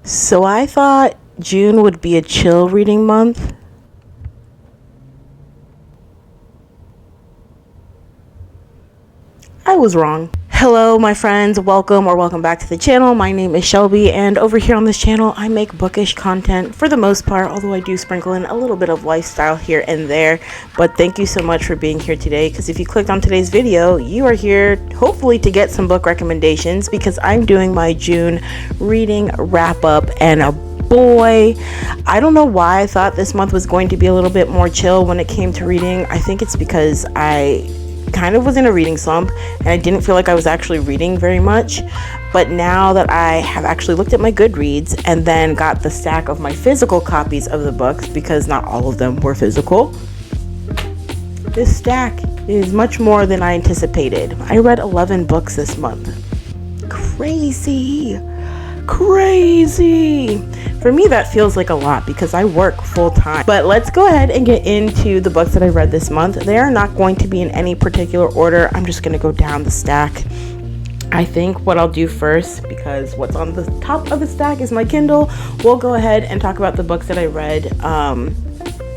So I thought June would be a chill reading month. I was wrong. Hello, my friends. Welcome back to the channel. My name is Shelby, and over here on this channel, I make bookish content for the most part, although I do sprinkle in a little bit of lifestyle here and there. But thank you so much for being here today, because if you clicked on today's video, you are here hopefully to get some book recommendations, because I'm doing my June reading wrap up, and boy, I don't know why I thought this month was going to be a little bit more chill when it came to reading. I think it's because I kind of was in a reading slump and I didn't feel like I was actually reading very much. But now that I have actually looked at my Goodreads and then got the stack of my physical copies of the books, because not all of them were physical, this stack is much more than I anticipated. I read 11 books this month. Crazy. For me, that feels like a lot because I work full time. But let's go ahead and get into the books that I read this month. They are not going to be in any particular order. I'm just going to go down the stack. I think what I'll do first, because what's on the top of the stack is my Kindle, we'll go ahead and talk about the books that I read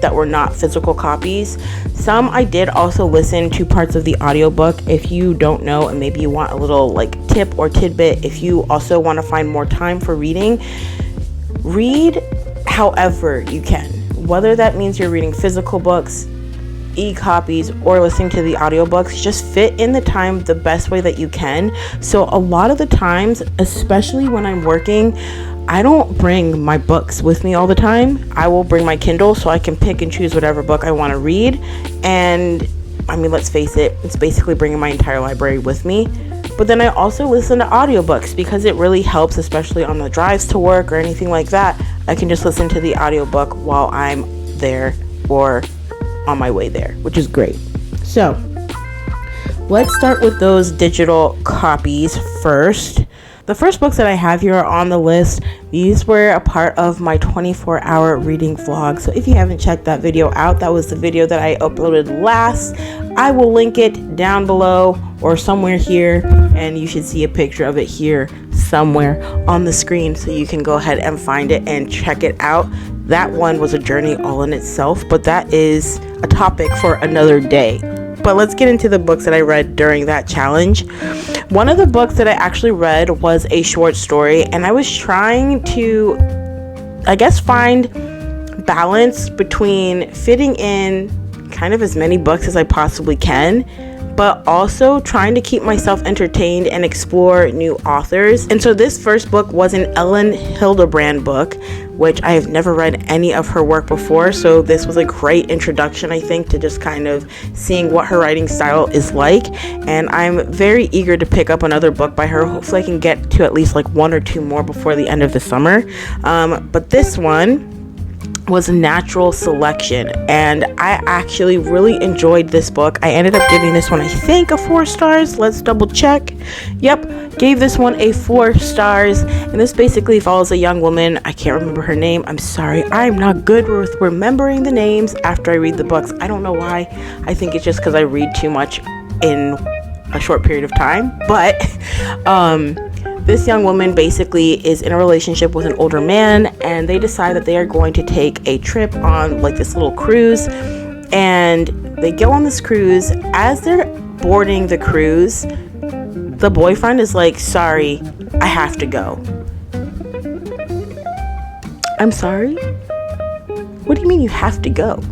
that were not physical copies. Some I did also listen to parts of the audiobook. If you don't know and maybe you want a little like tip or tidbit, if you also want to find more time for reading, read however you can, whether that means you're reading physical books, e-copies, or listening to the audiobooks. Just fit in the time the best way that you can. So a lot of the times, especially when I'm working, I don't bring my books with me all the time. I will bring my Kindle so I can pick and choose whatever book I want to read. And I mean, let's face it, it's basically bringing my entire library with me. But then I also listen to audiobooks because it really helps, especially on the drives to work or anything like that. I can just listen to the audiobook while I'm there or on my way there, which is great. So let's start with those digital copies first. The first books that I have here are on the list. These were a part of my 24-hour reading vlog. So if you haven't checked that video out, that was the video that I uploaded last. I will link it down below or somewhere here, and you should see a picture of it here somewhere on the screen, so you can go ahead and find it and check it out. That one was a journey all in itself, but that is a topic for another day. But let's get into the books that I read during that challenge. One of the books that I actually read was a short story, and I was trying to, I guess, find balance between fitting in kind of as many books as I possibly can, but also trying to keep myself entertained and explore new authors. And so this first book was an Ellen Hildebrand book, which I have never read any of her work before. So this was a great introduction, I think, to just kind of seeing what her writing style is like. And I'm very eager to pick up another book by her. Hopefully I can get to at least like one or two more before the end of the summer. But this one was Natural Selection, and I actually really enjoyed this book. I ended up giving this one, I think, a 4 stars. Let's double check. Yep, gave this one a 4 stars, and this basically follows a young woman. I can't remember her name. I'm sorry, I'm not good with remembering the names after I read the books. I don't know why. I think it's just because I read too much in a short period of time. But this young woman basically is in a relationship with an older man, and they decide that they are going to take a trip on like this little cruise. And they go on this cruise. As they're boarding the cruise, the boyfriend is like, "Sorry, I have to go." I'm sorry? What do you mean you have to go?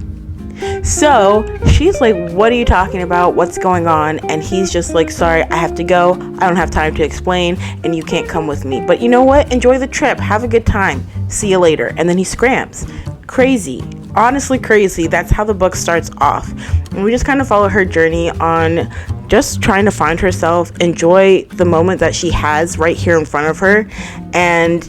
So she's like, "What are you talking about? What's going on?" And he's just like, "Sorry, I have to go. I don't have time to explain, and you can't come with me. But you know what? Enjoy the trip. Have a good time. See you later." And then he scrams. Crazy. Honestly crazy. That's how the book starts off. And we just kind of follow her journey on just trying to find herself, enjoy the moment that she has right here in front of her. And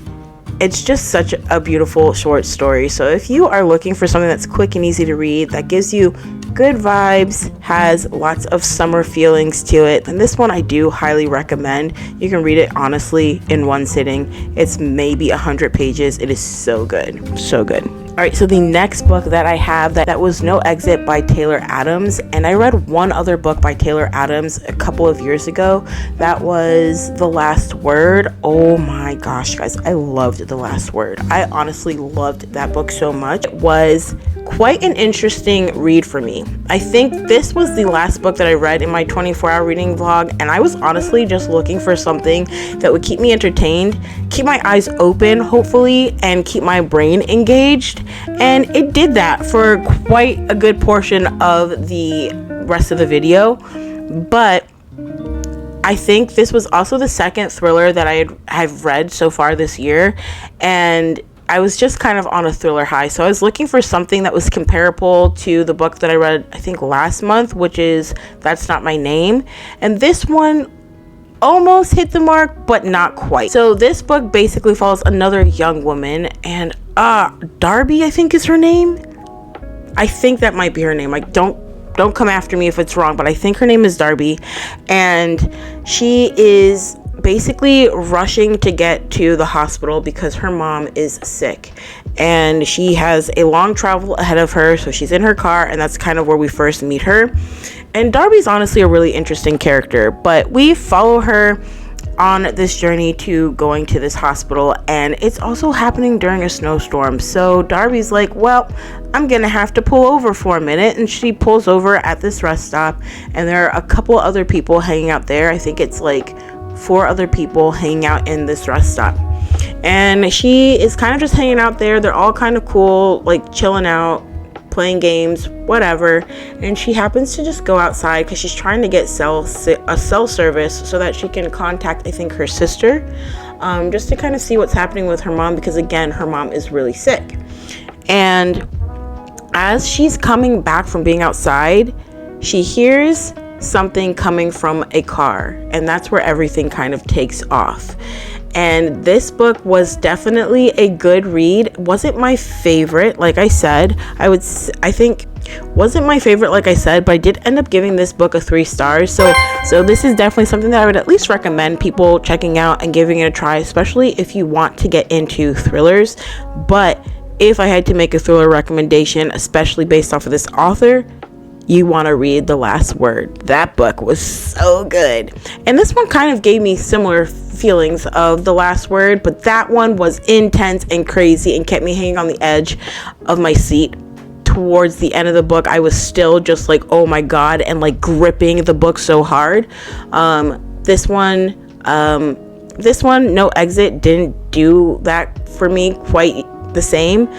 it's just such a beautiful short story. So if you are looking for something that's quick and easy to read, that gives you good vibes, has lots of summer feelings to it, then this one I do highly recommend. You can read it honestly in one sitting. It's maybe 100 pages. It is so good. So good. Alright, so the next book that I have that was No Exit by Taylor Adams, and I read one other book by Taylor Adams a couple of years ago. That was The Last Word. Oh my gosh, guys, I loved The Last Word. I honestly loved that book so much. It was quite an interesting read for me. I think this was the last book that I read in my 24-hour reading vlog, and I was honestly just looking for something that would keep me entertained, keep my eyes open, hopefully, and keep my brain engaged. And it did that for quite a good portion of the rest of the video. But I think this was also the second thriller that have read so far this year, and I was just kind of on a thriller high. So I was looking for something that was comparable to the book that I read, I think, last month, which is That's Not My Name. And this one almost hit the mark, but not quite. So this book basically follows another young woman, and Darby, I think, is her name. I think that might be her name. Like, don't come after me if it's wrong, but I think her name is Darby, and she is basically rushing to get to the hospital because her mom is sick, and she has a long travel ahead of her. So she's in her car, and that's kind of where we first meet her. And Darby's honestly a really interesting character, but we follow her on this journey to going to this hospital, and it's also happening during a snowstorm. So Darby's like, well, I'm gonna have to pull over for a minute, and she pulls over at this rest stop, and there are a couple other people hanging out there. I think it's like 4 other people hanging out in this rest stop, and she is kind of just hanging out there. They're all kind of cool, like chilling out, playing games, whatever. And she happens to just go outside because she's trying to get a cell service so that she can contact, I think, her sister, just to kind of see what's happening with her mom, because again, her mom is really sick. And as she's coming back from being outside, she hears something coming from a car, and that's where everything kind of takes off. And this book was definitely a good read. Wasn't my favorite, like I said. I think wasn't my favorite, like I said, but I did end up giving this book a 3 stars. So this is definitely something that I would at least recommend people checking out and giving it a try, especially if you want to get into thrillers. But if I had to make a thriller recommendation, especially based off of this author, you want to read The Last Word. That book was so good. And this one kind of gave me similar feelings of The Last Word, but that one was intense and crazy and kept me hanging on the edge of my seat. Towards the end of the book, I was still just like, oh my god, and like gripping the book so hard. This one, No Exit, didn't do that for me quite the same.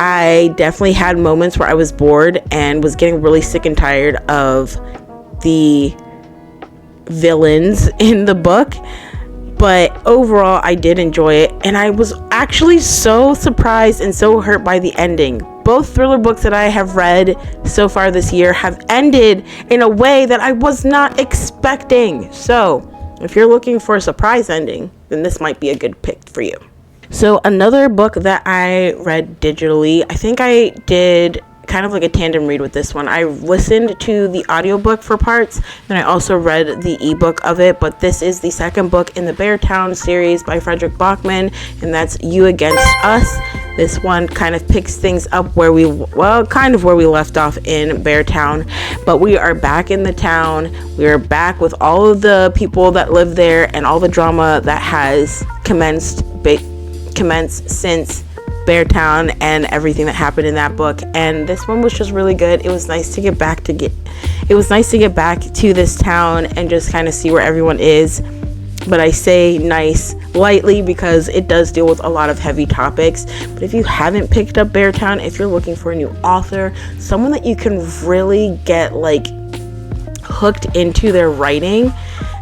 I definitely had moments where I was bored and was getting really sick and tired of the villains in the book. But overall, I did enjoy it, and I was actually so surprised and so hurt by the ending. Both thriller books that I have read so far this year have ended in a way that I was not expecting. So if you're looking for a surprise ending, then this might be a good pick for you. So another book that I read digitally, I think I did kind of like a tandem read with this one. I listened to the audiobook for parts, and I also read the ebook of it, but this is the second book in the Beartown series by Frederick Bachman, and that's You Against Us. This one kind of picks things up where we left off in Beartown, but we are back in the town. We are back with all of the people that live there and all the drama that has commenced since Beartown and everything that happened in that book. And this one was just really good. It was nice to get back to this town and just kind of see where everyone is. But I say nice lightly because it does deal with a lot of heavy topics. But if you haven't picked up Beartown, if you're looking for a new author, someone that you can really get like hooked into their writing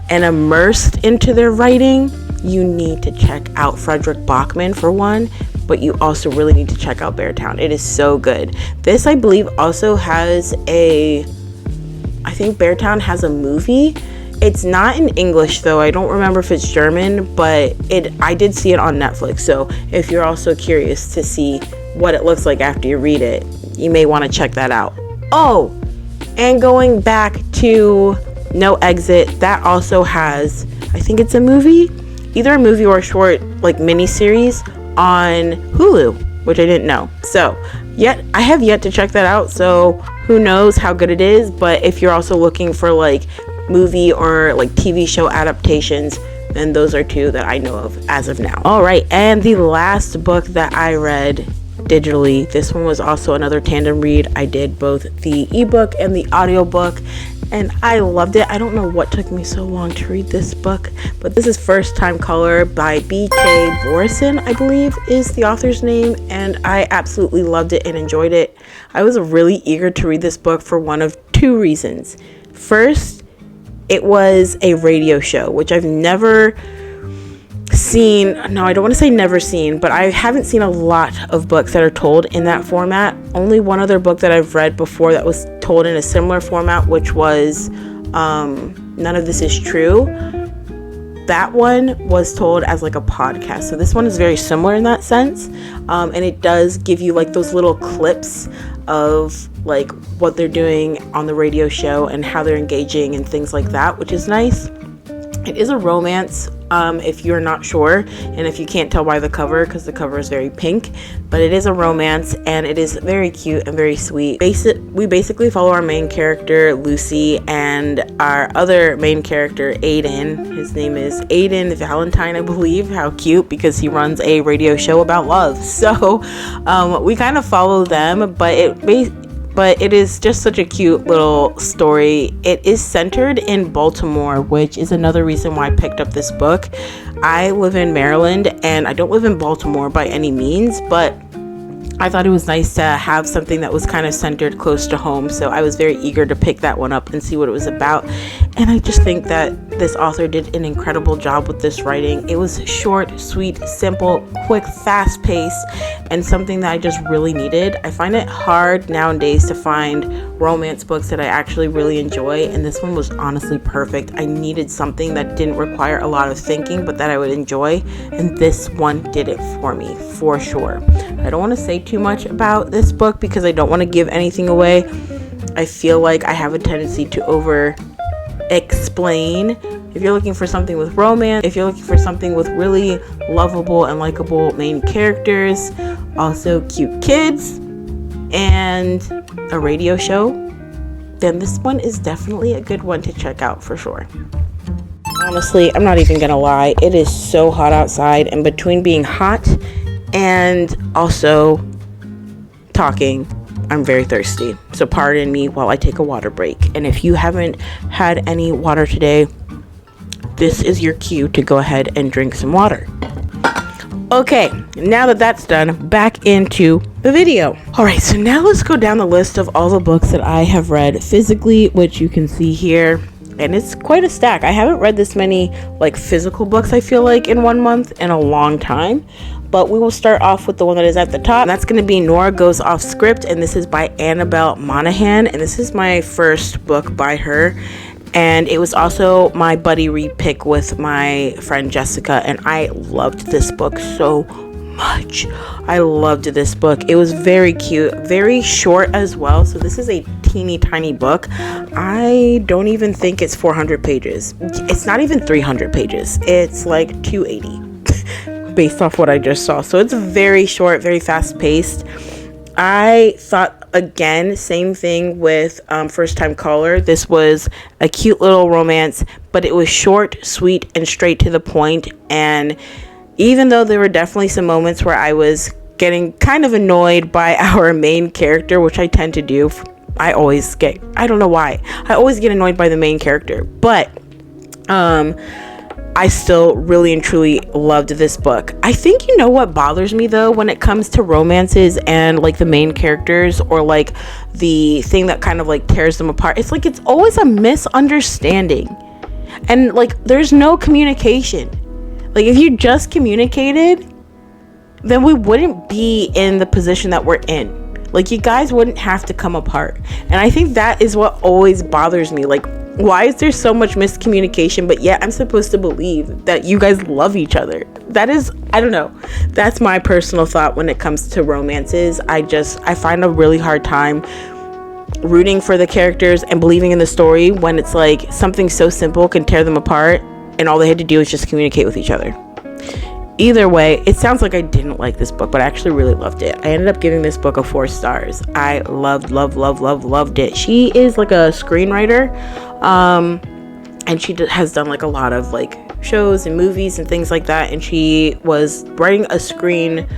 and immersed into their writing, you need to check out Frederick Bachman for one, but you also really need to check out Beartown. It is so good. This, I believe, also has I think Beartown has a movie. It's not in English though. I don't remember if it's German, but I did see it on Netflix. So if you're also curious to see what it looks like after you read it, you may want to check that out. Oh, and going back to No Exit, that also has, I think it's a movie, either a movie or a short like mini series on Hulu. which I didn't know. So I have yet to check that out, so who knows how good it is. But if you're also looking for like movie or like TV show adaptations, then those are two that I know of as of now. All right, and the last book that I read digitally, this one was also another tandem read. I did both the ebook and the audiobook, and I loved it. I don't know what took me so long to read this book, but this is First Time Color by B.K. Borison, I believe is the author's name, and I absolutely loved it and enjoyed it. I was really eager to read this book for one of two reasons. First, it was a radio show, which I've never seen. No, I don't want to say never seen, but I haven't seen a lot of books that are told in that format. Only one other book that I've read before that was told in a similar format, which was None of This Is True. That one was told as like a podcast. So this one is very similar in that sense. And it does give you like those little clips of like what they're doing on the radio show and how they're engaging and things like that, which is nice. It is a romance, if you're not sure, and if you can't tell by the cover, because the cover is very pink, but it is a romance, and it is very cute and very sweet. We basically follow our main character, Lucy, and our other main character, Aiden. His name is Aiden Valentine, I believe. How cute, because he runs a radio show about love. So we kind of follow them, but it is just such a cute little story. It is centered in Baltimore, which is another reason why I picked up this book. I live in Maryland, and I don't live in Baltimore by any means, but I thought it was nice to have something that was kind of centered close to home, so I was very eager to pick that one up and see what it was about. And I just think that this author did an incredible job with this writing. It was short, sweet, simple, quick, fast-paced, and something that I just really needed. I find it hard nowadays to find romance books that I actually really enjoy, and this one was honestly perfect. I needed something that didn't require a lot of thinking, but that I would enjoy, and this one did it for me, for sure. I don't want to say too much about this book because I don't want to give anything away. I feel like I have a tendency to over explain. If you're looking for something with romance, if you're looking for something with really lovable and likable main characters, also cute kids, and a radio show, then this one is definitely a good one to check out for sure. Honestly, I'm not even gonna lie, it is so hot outside, and between being hot and also talking, I'm very thirsty. So pardon me while I take a water break. And if you haven't had any water today, this is your cue to go ahead and drink some water. Okay, now that that's done, back into the video. Alright, so now let's go down the list of all the books that I have read physically, which you can see here. And it's quite a stack. I haven't read this many like physical books, I feel like, in 1 month in a long time. But we will start off with the one that is at the top. And that's going to be Nora Goes Off Script. And this is by Annabelle Monaghan. And this is my first book by her. And it was also my buddy read pick with my friend Jessica. And I loved this book so much. I loved this book. It was very cute, very short as well. So this is a teeny tiny book. I don't even think it's 400 pages. It's not even 300 pages. It's like 280 based off what I just saw. So it's very short, very fast paced. I thought, again, same thing with First Time Caller. This was a cute little romance, but it was short, sweet, and straight to the point. And even though there were definitely some moments where I was getting kind of annoyed by our main character, which I tend to do, I don't know why, I always get annoyed by the main character, but I still really and truly loved this book. I think, you know what bothers me though when it comes to romances and like the main characters, or like the thing that kind of like tears them apart, it's like it's always a misunderstanding, and like there's no communication. Like if you just communicated, then we wouldn't be in the position that we're in. Like you guys wouldn't have to come apart. And I think that is what always bothers me. Like, why is there so much miscommunication, but yet I'm supposed to believe that you guys love each other? That is, I don't know. That's my personal thought when it comes to romances. I find a really hard time rooting for the characters and believing in the story when it's like something so simple can tear them apart and all they had to do is just communicate with each other. Either way, it sounds like I didn't like this book, but I actually really loved it. I ended up giving this book a 4 stars. I loved it. She is like a screenwriter, and she has done like a lot of like shows and movies and things like that. And she was writing a script,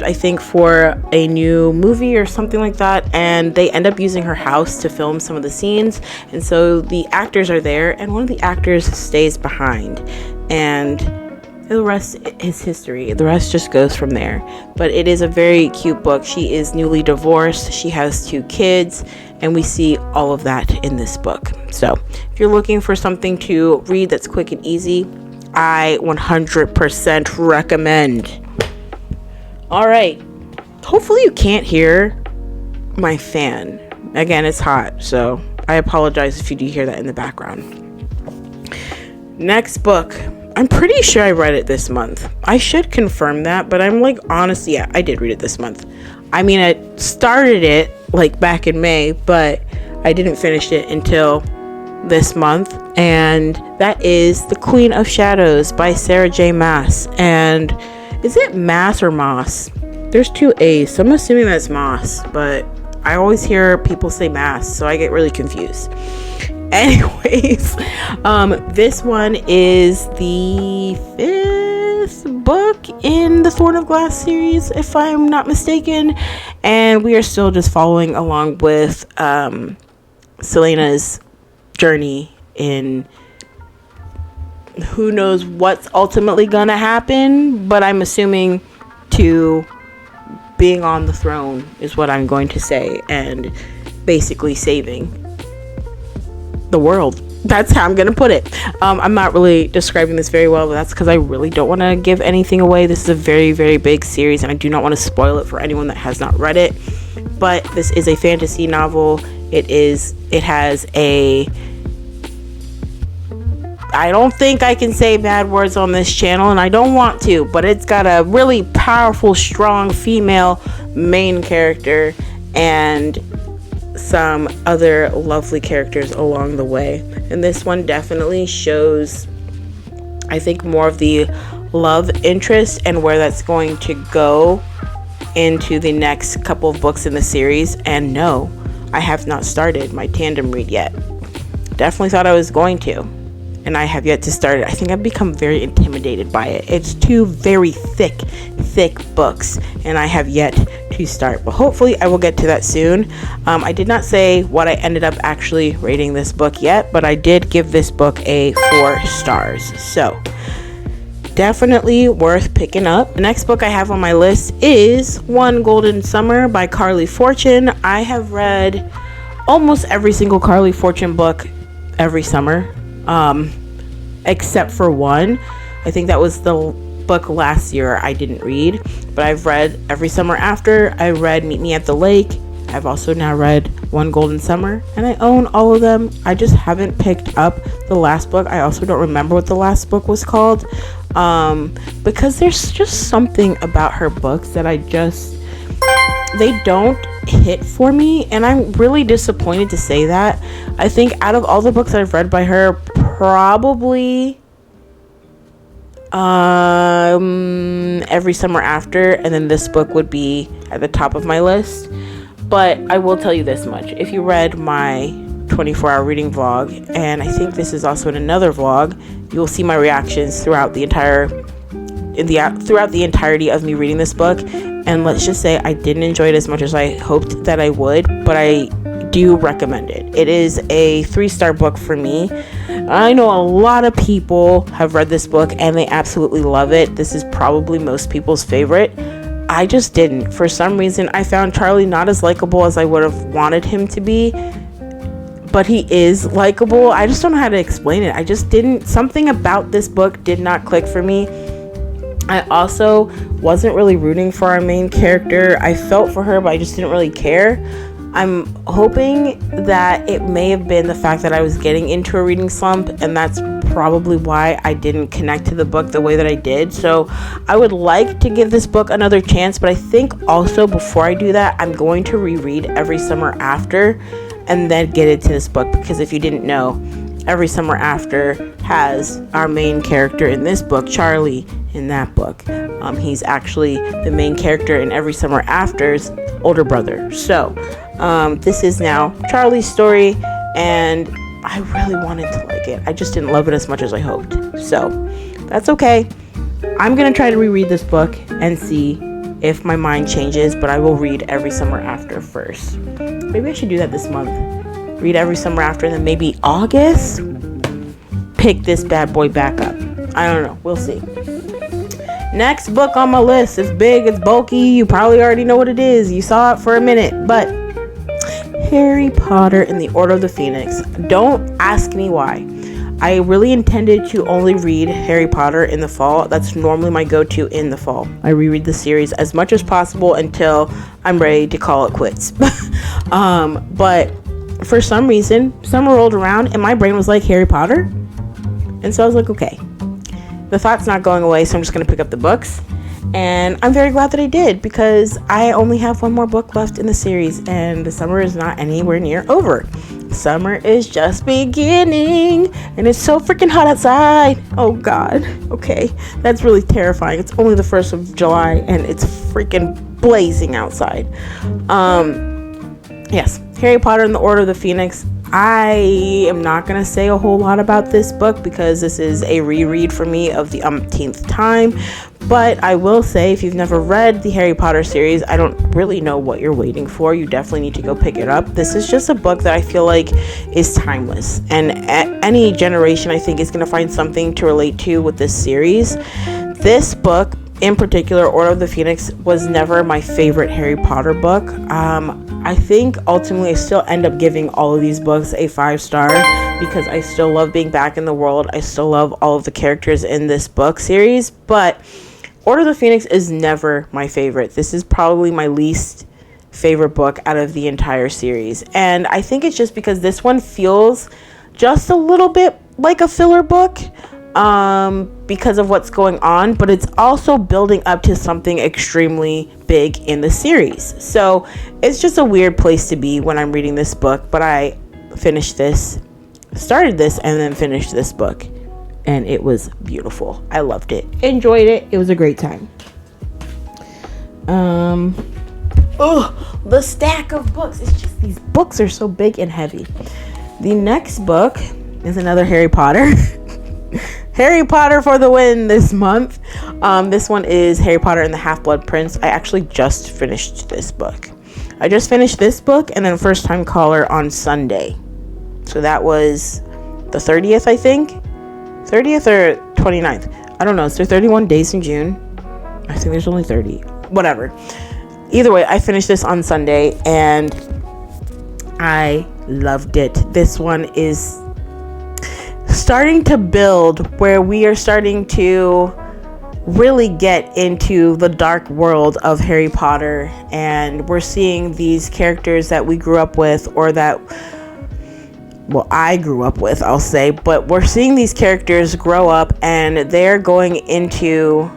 I think, for a new movie or something like that, and they end up using her house to film some of the scenes. And so the actors are there, and one of the actors stays behind, and the rest is history. The rest just goes from there. But it is a very cute book. She is newly divorced. She has 2 kids, and we see all of that in this book. So if you're looking for something to read that's quick and easy, I 100% recommend. All right. Hopefully you can't hear my fan. Again, it's hot, so I apologize if you do hear that in the background. Next book. I'm pretty sure I read it this month. I should confirm that, but I'm like, honestly, yeah, I did read it this month. I mean, I started it like back in May, but I didn't finish it until this month, and that is The Queen of Shadows by Sarah J. Maas. And is it Maas or Moss? There's 2 A's, so I'm assuming that's Moss, but I always hear people say Maas, so I get really confused. Anyways, this one is the 5th book in the Thorn of Glass series, if I'm not mistaken, and we are still just following along with Celaena's journey in who knows what's ultimately gonna happen, but I'm assuming to being on the throne is what I'm going to say, and basically saving the world. That's how I'm gonna put it. I'm not really describing this very well, but that's because I really don't want to give anything away. This is a very, very big series, and I do not want to spoil it for anyone that has not read it. But this is a fantasy novel. It has a, I don't think I can say bad words on this channel, and I don't want to, but it's got a really powerful, strong female main character and some other lovely characters along the way. And this one definitely shows, I think, more of the love interest and where that's going to go into the next couple of books in the series. And no, I have not started my tandem read yet. Definitely thought I was going to, and I have yet to start it. I think I've become very intimidated by it. It's 2 very thick books, and I have yet to start, but hopefully I will get to that soon. I did not say what I ended up actually rating this book yet, but I did give this book a 4 stars, so definitely worth picking up. The next book I have on my list is One Golden Summer by Carly Fortune. I have read almost every single Carly Fortune book every summer, except for one. I think that was the book last year I didn't read, but I've read every summer after. I read Meet Me at the Lake. I've also now read One Golden Summer, and I own all of them. I just haven't picked up the last book. I also don't remember what the last book was called, because there's just something about her books that they don't hit for me, and I'm really disappointed to say that. I think out of all the books I've read by her, probably Every Summer After, and then this book would be at the top of my list. But I will tell you this much: if you read my 24-hour reading vlog, and I think this is also in another vlog, you will see my reactions throughout the entirety of me reading this book. And let's just say I didn't enjoy it as much as I hoped that I would, but I do recommend it. It is a 3-star book for me. I know a lot of people have read this book and they absolutely love it. This is probably most people's favorite. I just didn't. For some reason, I found Charlie not as likable as I would have wanted him to be, but he is likable. I just don't know how to explain it. I just didn't. Something about this book did not click for me. I also wasn't really rooting for our main character. I felt for her, but I just didn't really care. I'm hoping that it may have been the fact that I was getting into a reading slump, and that's probably why I didn't connect to the book the way that I did. So I would like to give this book another chance, but I think also before I do that, I'm going to reread Every Summer After and then get into this book, because if you didn't know, Every Summer After has our main character in this book, Charlie, in that book. He's actually the main character in Every Summer After's older brother. So this is now Charlie's story, and I really wanted to like it. I just didn't love it as much as I hoped. So that's okay. I'm going to try to reread this book and see if my mind changes, but I will read Every Summer After first. Maybe I should do that this month. Read Every Summer After, and then maybe August, pick this bad boy back up. I don't know. We'll see. Next book on my list. It's big, it's bulky. You probably already know what it is. You saw it for a minute, but Harry Potter and the Order of the Phoenix. Don't ask me why. I really intended to only read Harry Potter in the fall. That's normally my go-to in the fall. I reread the series as much as possible until I'm ready to call it quits. But for some reason, summer rolled around and my brain was like, Harry Potter? And so I was like, okay. The thought's not going away, so I'm just going to pick up the books. And I'm very glad that I did, because I only have one more book left in the series, and the summer is not anywhere near over. Summer is just beginning, and it's so freaking hot outside. Oh God. Okay, that's really terrifying. It's only the 1st of July, and it's freaking blazing outside. Yes, Harry Potter and the Order of the Phoenix. I am not going to say a whole lot about this book because this is a reread for me of the umpteenth time. But I will say, if you've never read the Harry Potter series, I don't really know what you're waiting for. You definitely need to go pick it up. This is just a book that I feel like is timeless. And any generation, I think, is going to find something to relate to with this series. This book, in particular, Order of the Phoenix, was never my favorite Harry Potter book. I think ultimately I still end up giving all of these books a 5-star because I still love being back in the world. I still love all of the characters in this book series, but Order of the Phoenix is never my favorite. This is probably my least favorite book out of the entire series. And I think it's just because this one feels just a little bit like a filler book. Because of what's going on, but it's also building up to something extremely big in the series. So it's just a weird place to be when I'm reading this book, but I started this and then finished this book, and it was beautiful. I loved it, enjoyed it. It was a great time. The stack of books. It's just, these books are so big and heavy. The next book is another Harry Potter. Harry Potter for the win this month. This one is Harry Potter and the Half-Blood Prince. I actually just finished this book. I just finished this book and then First Time Caller on Sunday. So that was the 30th, I think. 30th or 29th. I don't know. Is there 31 days in June? I think there's only 30. Whatever. Either way, I finished this on Sunday and I loved it. This one is starting to build where we are starting to really get into the dark world of Harry Potter, and we're seeing these characters that we grew up with, or that, well, I grew up with, I'll say, but we're seeing these characters grow up and they're going into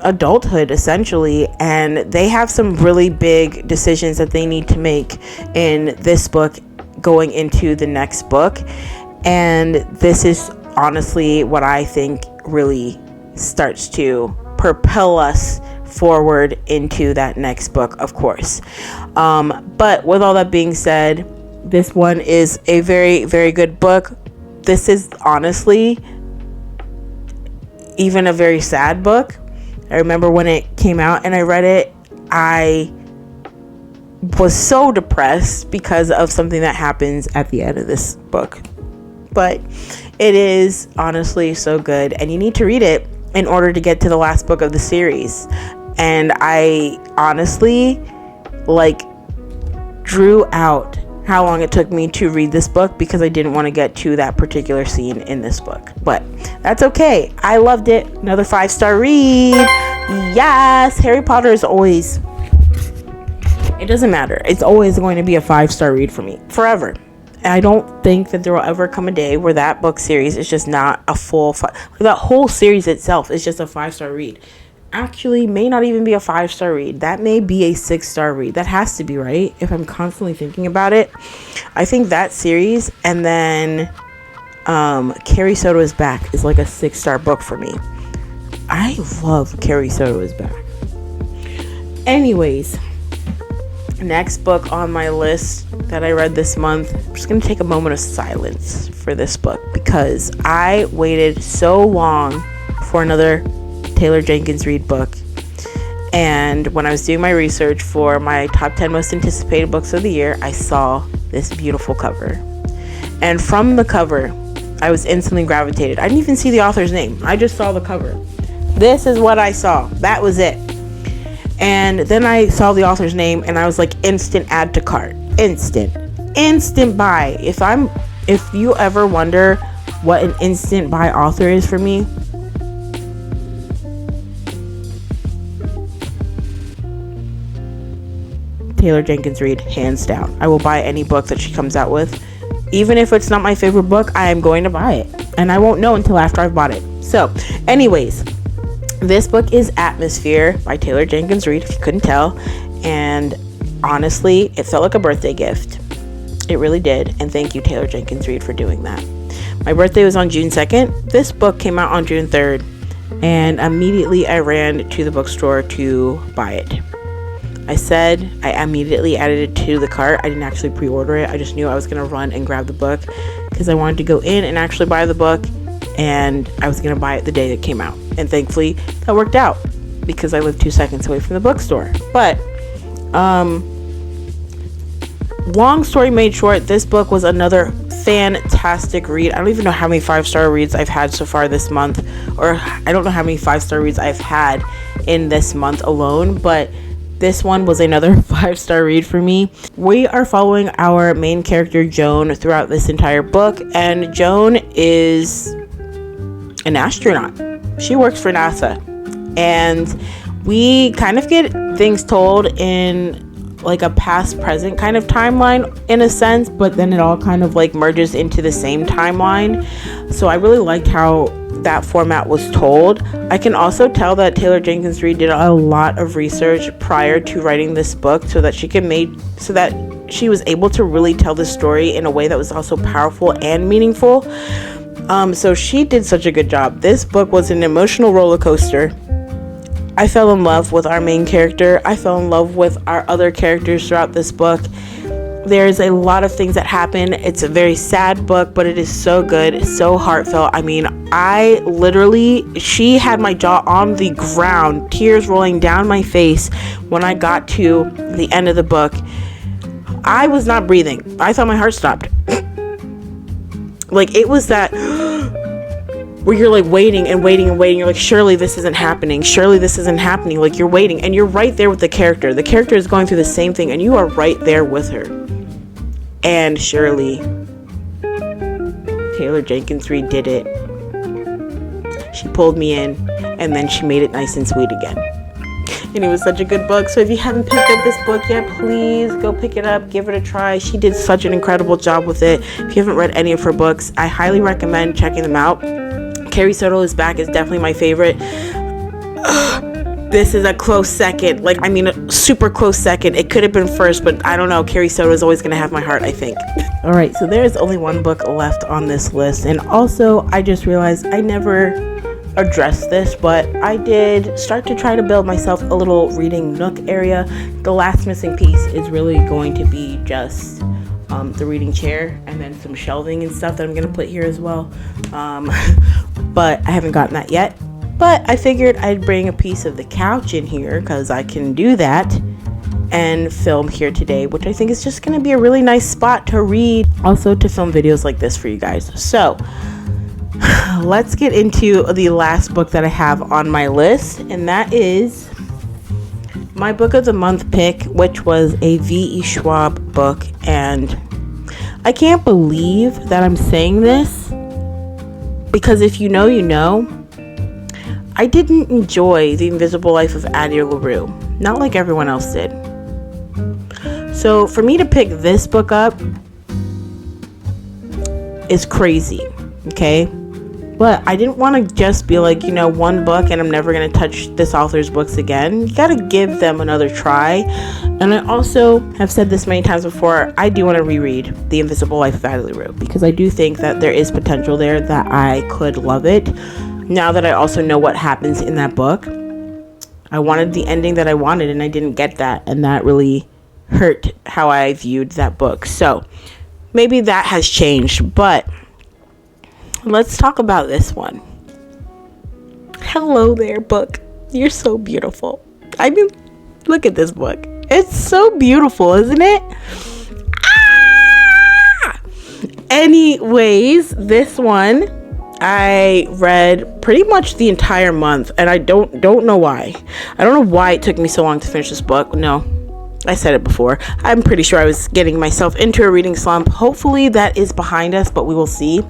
adulthood essentially, and they have some really big decisions that they need to make in this book going into the next book. And this is honestly what I think really starts to propel us forward into that next book, of course. But with all that being said, this one is a very, very good book. This is honestly even a very sad book. I remember when it came out and I read it, I was so depressed because of something that happens at the end of this book. But it is honestly so good, and you need to read it in order to get to the last book of the series. And I honestly drew out how long it took me to read this book because I didn't want to get to that particular scene in this book. But that's okay. I loved it. Another 5-star read. Yes, Harry Potter is always, it doesn't matter. It's always going to be a 5-star read for me forever. I don't think that there will ever come a day where that book series is just not a full that whole series itself is just a 5-star read. Actually, may not even be a 5-star read. That may be a 6-star read. That has to be, right? If I'm constantly thinking about it. I think that series, and then Carrie Soto is Back is like a 6-star book for me. I love Carrie Soto is Back. Anyways, next book on my list that I read this month, I'm just going to take a moment of silence for this book because I waited so long for another Taylor Jenkins Reid book. And when I was doing my research for my top 10 most anticipated books of the year, I saw this beautiful cover. And from the cover, I was instantly gravitated. I didn't even see the author's name. I just saw the cover. This is what I saw. That was it. And then I saw the author's name and I was like, instant add to cart. Instant buy. If you ever wonder what an instant buy author is for me, Taylor Jenkins Reid, hands down. I will buy any book that she comes out with. Even if it's not my favorite book, I am going to buy it. And I won't know until after I've bought it. So, anyways, this book is Atmosphere by Taylor Jenkins Reid, if you couldn't tell. And honestly, it felt like a birthday gift. It really did. And thank you, Taylor Jenkins Reid, for doing that. My birthday was on June 2nd. This book came out on June 3rd. And immediately I ran to the bookstore to buy it. I immediately added it to the cart. I didn't actually pre-order it. I just knew I was going to run and grab the book because I wanted to go in and actually buy the book, and I was going to buy it the day it came out. And thankfully, that worked out because I live 2 seconds away from the bookstore. But, long story made short, this book was another fantastic read. I don't even know how many 5-star reads I've had so far this month, or I don't know how many 5-star reads I've had in this month alone, but this one was another 5-star read for me. We are following our main character, Joan, throughout this entire book. And Joan is an astronaut. She works for NASA. And we kind of get things told in like a past present kind of timeline in a sense, but then it all kind of like merges into the same timeline. So I really liked how that format was told. I can also tell that Taylor Jenkins Reid did a lot of research prior to writing this book so that she was able to really tell the story in a way that was also powerful and meaningful. So she did such a good job. This book was an emotional roller coaster. I fell in love with our main character. I fell in love with our other characters throughout this book. There's a lot of things that happen. It's a very sad book, but it is so good. It's so heartfelt. I mean, she had my jaw on the ground, tears rolling down my face when I got to the end of the book. I was not breathing. I thought my heart stopped. Like, it was that where you're like waiting and waiting and waiting. You're like, surely this isn't happening. Surely this isn't happening. Like, you're waiting and you're right there with the character. The character is going through the same thing and you are right there with her. And surely Taylor Jenkins Reid did it. She pulled me in and then she made it nice and sweet again. And it was such a good book. So if you haven't picked up this book yet, please go pick it up. Give it a try. She did such an incredible job with it. If you haven't read any of her books, I highly recommend checking them out. Carrie Soto is Back is definitely my favorite. This is a close second. A super close second. It could have been first, but I don't know. Carrie Soto is always going to have my heart, I think. All right, so there is only one book left on this list. And also, I just realized I never addressed this, but I did start to try to build myself a little reading nook area. The last missing piece is really going to be just the reading chair and then some shelving and stuff that I'm going to put here as well. But I haven't gotten that yet. But I figured I'd bring a piece of the couch in here because I can do that and film here today, which I think is just going to be a really nice spot to read. Also to film videos like this for you guys. So let's get into the last book that I have on my list. And that is my book of the month pick, which was a V.E. Schwab book. And I can't believe that I'm saying this because if you know, you know. I didn't enjoy The Invisible Life of Addie LaRue, not like everyone else did. So for me to pick this book up is crazy, okay? But I didn't want to just be like, one book and I'm never going to touch this author's books again. You got to give them another try. And I also have said this many times before, I do want to reread The Invisible Life of Adelie Rue, because I do think that there is potential there, that I could love it. Now that I also know what happens in that book, I wanted the ending that I wanted and I didn't get that. And that really hurt how I viewed that book. So maybe that has changed, but let's talk about this one. Hello there, book. You're so beautiful. I mean, look at this book. It's so beautiful, isn't it? Ah! Anyways, this one I read pretty much the entire month, and I don't know why. I don't know why it took me so long to finish this book. No, I said it before. I'm pretty sure I was getting myself into a reading slump. Hopefully that is behind us, but we will see.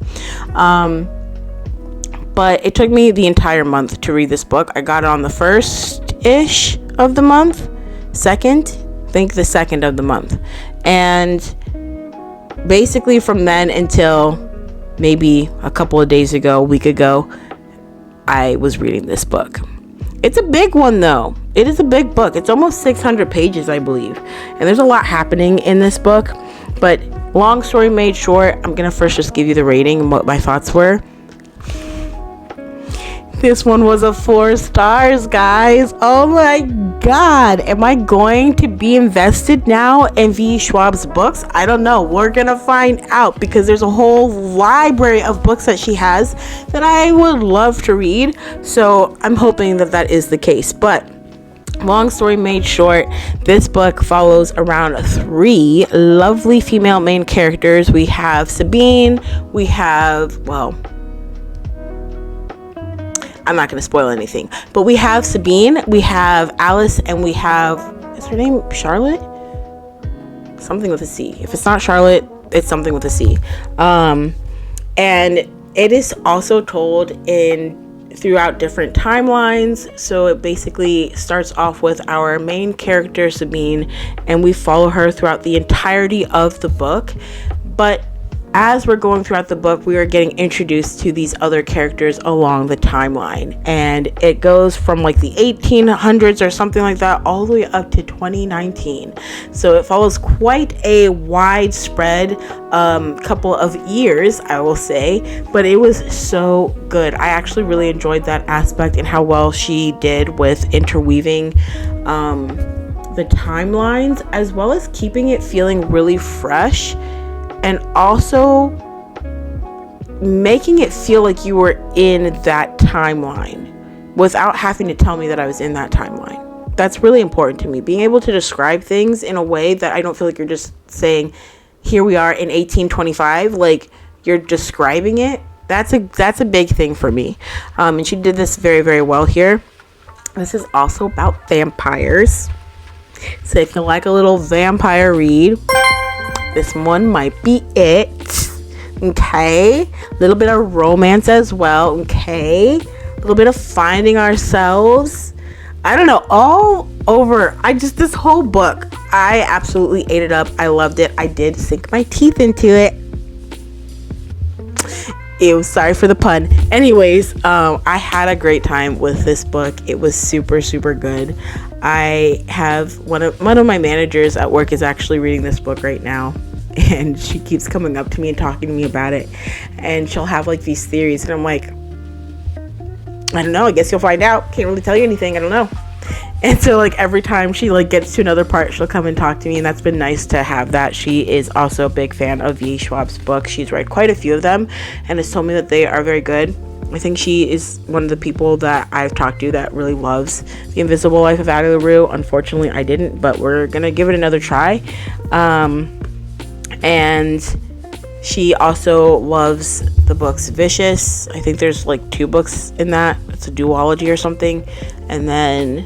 But it took me the entire month to read this book. I got it on the first-ish of the month. Second? I think the second of the month. And basically from then until maybe a couple of days ago, a week ago, I was reading this book. It's a big one, though. It is a big book. It's almost 600 pages, I believe. And there's a lot happening in this book. But long story made short, I'm going to first just give you the rating and what my thoughts were. This one was a 4 stars, guys. Oh my God. Am I going to be invested now in V. Schwab's books? I don't know. We're going to find out, because there's a whole library of books that she has that I would love to read. So I'm hoping that that is the case. But long story made short, this book follows around 3 lovely female main characters. We have Sabine. We have, I'm not going to spoil anything, but we have Sabine, we have Alice, and we have, is her name Charlotte? Something with a C. If it's not Charlotte, it's something with a C. And it is also told throughout different timelines. So it basically starts off with our main character, Sabine, and we follow her throughout the entirety of the book. But as we're going throughout the book, we are getting introduced to these other characters along the timeline. And it goes from like the 1800s or something like that all the way up to 2019. So it follows quite a widespread couple of years, I will say. But it was so good. I actually really enjoyed that aspect and how well she did with interweaving the timelines, as well as keeping it feeling really fresh. And also making it feel like you were in that timeline without having to tell me that I was in that timeline. That's really important to me. Being able to describe things in a way that I don't feel like you're just saying, here we are in 1825, like you're describing it. That's a big thing for me. And she did this very, very well here. This is also about vampires. So if you like a little vampire read, this one might be it. Okay, a little bit of romance as well. Okay, a little bit of finding ourselves. I don't know, all over. This whole book, I absolutely ate it up. I loved it. I did sink my teeth into it. Ew, sorry for the pun. Anyways, I had a great time with this book. It was super, super good. I have one of my managers at work is actually reading this book right now, and she keeps coming up to me and talking to me about it, and she'll have like these theories, and I'm like, I don't know, I guess you'll find out. Can't really tell you anything. I don't know. And so like every time she like gets to another part, she'll come and talk to me, and that's been nice to have that. She is also a big fan of V. Schwab's books. She's read quite a few of them and has told me that they are very good. I think she is one of the people that I've talked to that really loves The Invisible Life of Adelie Rue. Unfortunately, I didn't, but we're gonna give it another try. And she also loves the books Vicious. I think there's like 2 books in that. It's a duology or something. And then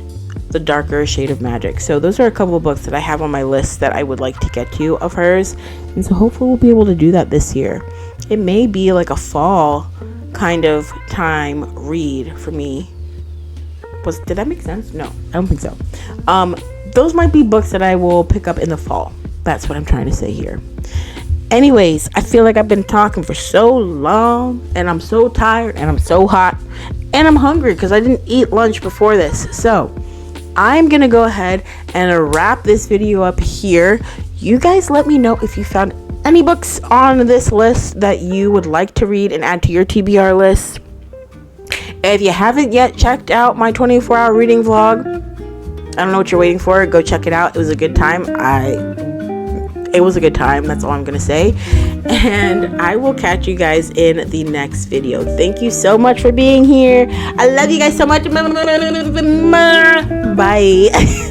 The Darker Shade of Magic. So those are a couple of books that I have on my list that I would like to get to of hers. And so hopefully we'll be able to do that this year. It may be like a fall kind of time read for me. Did that make sense? No, I don't think so. Those might be books that I will pick up in the fall. That's what I'm trying to say here. Anyways, I feel like I've been talking for so long, and I'm so tired, and I'm so hot, and I'm hungry because I didn't eat lunch before this. So I'm gonna go ahead and wrap this video up here. You guys let me know if you found any books on this list that you would like to read and add to your TBR list. If you haven't yet checked out my 24-hour reading vlog, I don't know what you're waiting for. Go check it out. It was a good time. It was a good time. That's all I'm going to say. And I will catch you guys in the next video. Thank you so much for being here. I love you guys so much. Bye.